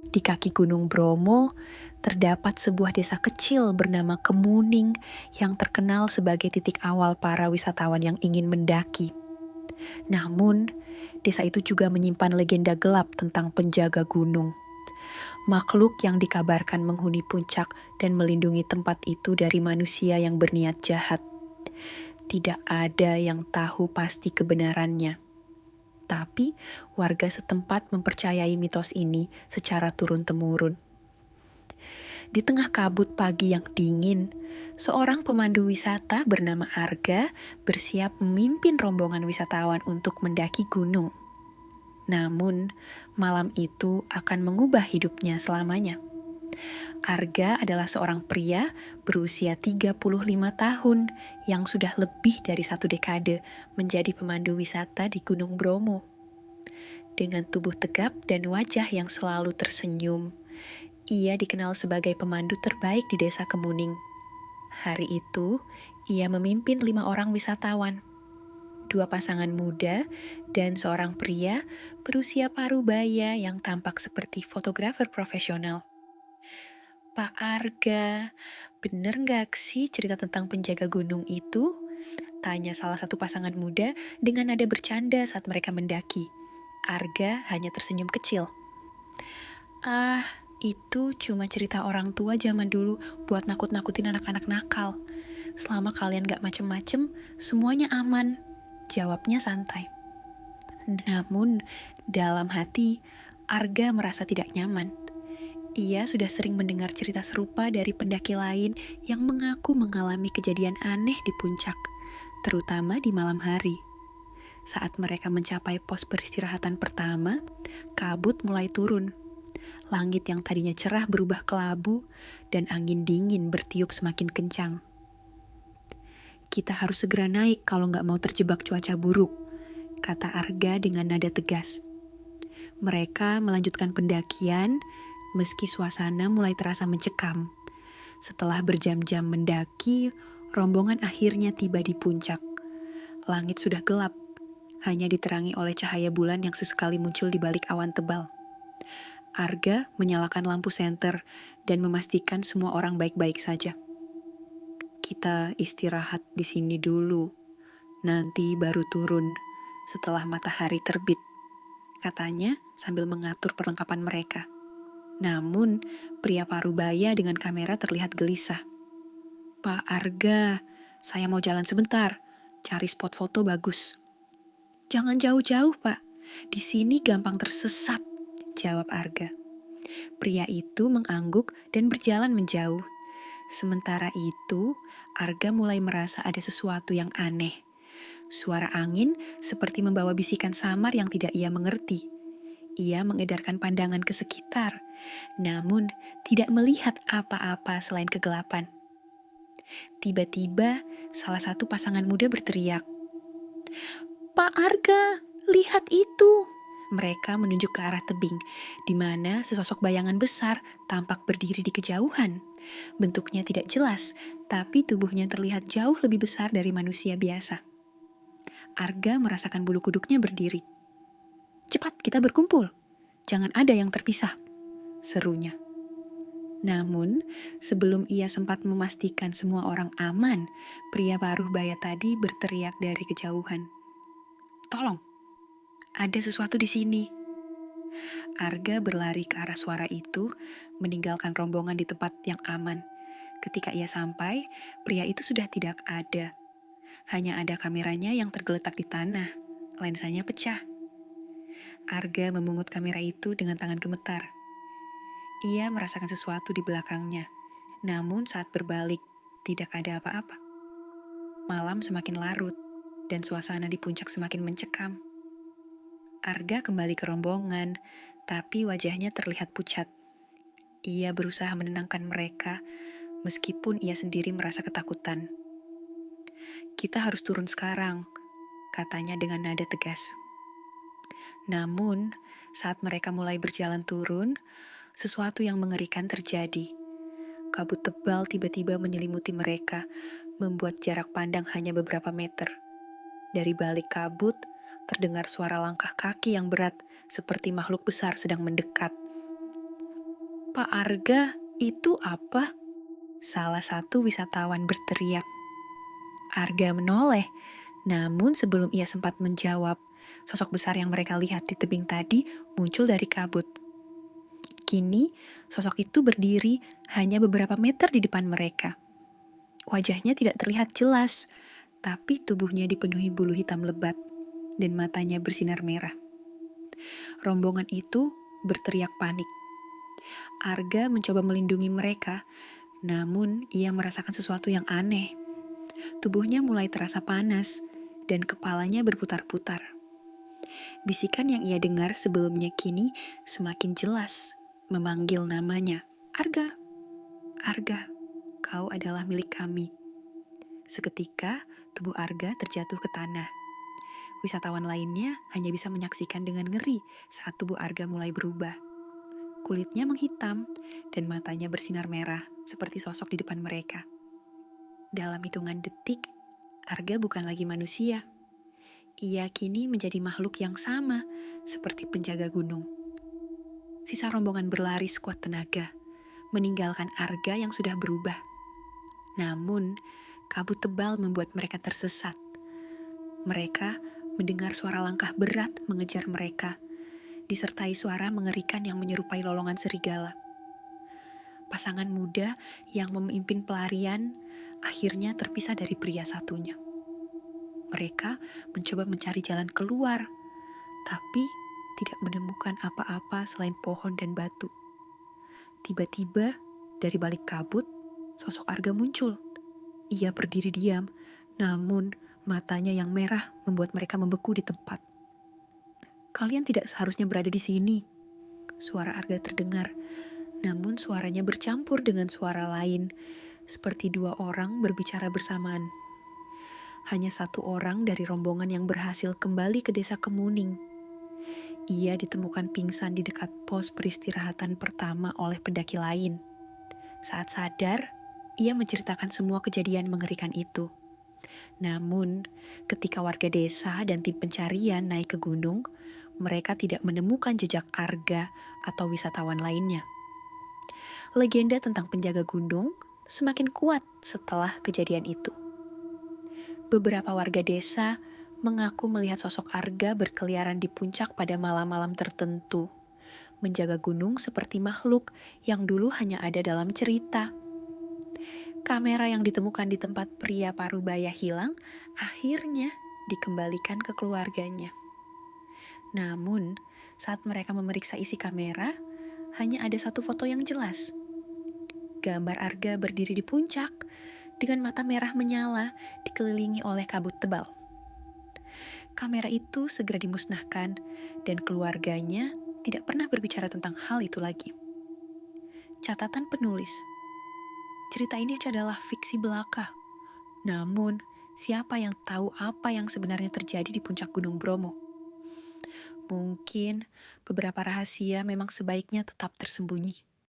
Di kaki Gunung Bromo, terdapat sebuah desa kecil bernama Kemuning yang terkenal sebagai titik awal para wisatawan yang ingin mendaki. Namun, desa itu juga menyimpan legenda gelap tentang penjaga gunung. Makhluk yang dikabarkan menghuni puncak dan melindungi tempat itu dari manusia yang berniat jahat. Tidak ada yang tahu pasti kebenarannya. Tapi warga setempat mempercayai mitos ini secara turun-temurun. Di tengah kabut pagi yang dingin, seorang pemandu wisata bernama Arga bersiap memimpin rombongan wisatawan untuk mendaki gunung. Namun, malam itu akan mengubah hidupnya selamanya. Arga adalah seorang pria berusia 35 tahun yang sudah lebih dari 1 dekade menjadi pemandu wisata di Gunung Bromo. Dengan tubuh tegap dan wajah yang selalu tersenyum, ia dikenal sebagai pemandu terbaik di desa Kemuning. Hari itu, ia memimpin 5 orang wisatawan. 2 pasangan muda dan seorang pria berusia parubaya yang tampak seperti fotografer profesional. Pak Arga, bener gak sih cerita tentang penjaga gunung itu? Tanya salah satu pasangan muda dengan nada bercanda saat mereka mendaki. Arga hanya tersenyum kecil. Ah, itu cuma cerita orang tua zaman dulu buat nakut-nakutin anak-anak nakal. Selama kalian gak macem-macem, semuanya aman. Jawabnya santai. Namun, dalam hati, Arga merasa tidak nyaman. Ia sudah sering mendengar cerita serupa dari pendaki lain yang mengaku mengalami kejadian aneh di puncak, terutama di malam hari. Saat mereka mencapai pos peristirahatan pertama, kabut mulai turun. Langit yang tadinya cerah berubah kelabu, dan angin dingin bertiup semakin kencang. Kita harus segera naik kalau nggak mau terjebak cuaca buruk, kata Arga dengan nada tegas. Mereka melanjutkan pendakian, meski suasana mulai terasa mencekam. Setelah berjam-jam mendaki, rombongan akhirnya tiba di puncak. Langit sudah gelap, hanya diterangi oleh cahaya bulan yang sesekali muncul di balik awan tebal. Arga menyalakan lampu senter dan memastikan semua orang baik-baik saja. Kita istirahat di sini dulu, nanti baru turun setelah matahari terbit, katanya sambil mengatur perlengkapan mereka. Namun, pria parubaya dengan kamera terlihat gelisah. Pak Arga, saya mau jalan sebentar, cari spot foto bagus. Jangan jauh-jauh, Pak. Di sini gampang tersesat, jawab Arga. Pria itu mengangguk dan berjalan menjauh. Sementara itu, Arga mulai merasa ada sesuatu yang aneh. Suara angin seperti membawa bisikan samar yang tidak ia mengerti. Ia mengedarkan pandangan ke sekitar, namun tidak melihat apa-apa selain kegelapan. Tiba-tiba, salah satu pasangan muda berteriak, Pak Arga, lihat itu! Mereka menunjuk ke arah tebing, di mana sesosok bayangan besar tampak berdiri di kejauhan. Bentuknya tidak jelas, tapi tubuhnya terlihat jauh lebih besar dari manusia biasa. Arga merasakan bulu kuduknya berdiri. Cepat, kita berkumpul. Jangan ada yang terpisah, serunya. Namun, sebelum ia sempat memastikan semua orang aman, pria parubaya tadi berteriak dari kejauhan. Tolong, ada sesuatu di sini. Arga berlari ke arah suara itu, meninggalkan rombongan di tempat yang aman. Ketika ia sampai, pria itu sudah tidak ada. Hanya ada kameranya yang tergeletak di tanah, lensanya pecah. Arga memungut kamera itu dengan tangan gemetar. Ia merasakan sesuatu di belakangnya, namun saat berbalik, tidak ada apa-apa. Malam semakin larut, dan suasana di puncak semakin mencekam. Arga kembali ke rombongan, tapi wajahnya terlihat pucat. Ia berusaha menenangkan mereka, meskipun ia sendiri merasa ketakutan. Kita harus turun sekarang, katanya dengan nada tegas. Namun, saat mereka mulai berjalan turun, sesuatu yang mengerikan terjadi. Kabut tebal tiba-tiba menyelimuti mereka, membuat jarak pandang hanya beberapa meter. Dari balik kabut, terdengar suara langkah kaki yang berat, seperti makhluk besar sedang mendekat. Pak Arga, itu apa?" Salah satu wisatawan berteriak. Arga menoleh, namun sebelum ia sempat menjawab, sosok besar yang mereka lihat di tebing tadi muncul dari kabut. Kini, sosok itu berdiri hanya beberapa meter di depan mereka. Wajahnya tidak terlihat jelas, tapi tubuhnya dipenuhi bulu hitam lebat dan matanya bersinar merah. Rombongan itu berteriak panik. Arga mencoba melindungi mereka, namun ia merasakan sesuatu yang aneh. Tubuhnya mulai terasa panas dan kepalanya berputar-putar. Bisikan yang ia dengar sebelumnya kini semakin jelas, memanggil namanya. "Arga, Arga, kau adalah milik kami." Seketika, tubuh Arga terjatuh ke tanah. Wisatawan lainnya hanya bisa menyaksikan dengan ngeri saat tubuh Arga mulai berubah. Kulitnya menghitam dan matanya bersinar merah seperti sosok di depan mereka. Dalam hitungan detik, Arga bukan lagi manusia. Ia kini menjadi makhluk yang sama seperti penjaga gunung. Sisa rombongan berlari sekuat tenaga, meninggalkan Arga yang sudah berubah. Namun, kabut tebal membuat mereka tersesat. Mereka mendengar suara langkah berat mengejar mereka, disertai suara mengerikan yang menyerupai lolongan serigala. Pasangan muda yang memimpin pelarian akhirnya terpisah dari pria satunya. Mereka mencoba mencari jalan keluar, tapi tidak menemukan apa-apa selain pohon dan batu. Tiba-tiba, dari balik kabut, sosok Arga muncul. Ia berdiri diam, namun matanya yang merah membuat mereka membeku di tempat. "Kalian tidak seharusnya berada di sini," suara Arga terdengar. Namun suaranya bercampur dengan suara lain, seperti dua orang berbicara bersamaan. Hanya satu orang dari rombongan yang berhasil kembali ke desa Kemuning. Ia ditemukan pingsan di dekat pos peristirahatan pertama oleh pendaki lain. Saat sadar, ia menceritakan semua kejadian mengerikan itu. Namun, ketika warga desa dan tim pencarian naik ke gunung, mereka tidak menemukan jejak Arga atau wisatawan lainnya. Legenda tentang penjaga gunung semakin kuat setelah kejadian itu. Beberapa warga desa mengaku melihat sosok Arga berkeliaran di puncak pada malam-malam tertentu, menjaga gunung seperti makhluk yang dulu hanya ada dalam cerita. Kamera yang ditemukan di tempat pria Parubaya hilang akhirnya dikembalikan ke keluarganya. Namun, saat mereka memeriksa isi kamera, hanya ada satu foto yang jelas. Gambar Arga berdiri di puncak dengan mata merah menyala dikelilingi oleh kabut tebal. Kamera itu segera dimusnahkan dan keluarganya tidak pernah berbicara tentang hal itu lagi. Catatan penulis, cerita ini adalah fiksi belaka. Namun, siapa yang tahu apa yang sebenarnya terjadi di puncak Gunung Bromo? Mungkin beberapa rahasia memang sebaiknya tetap tersembunyi.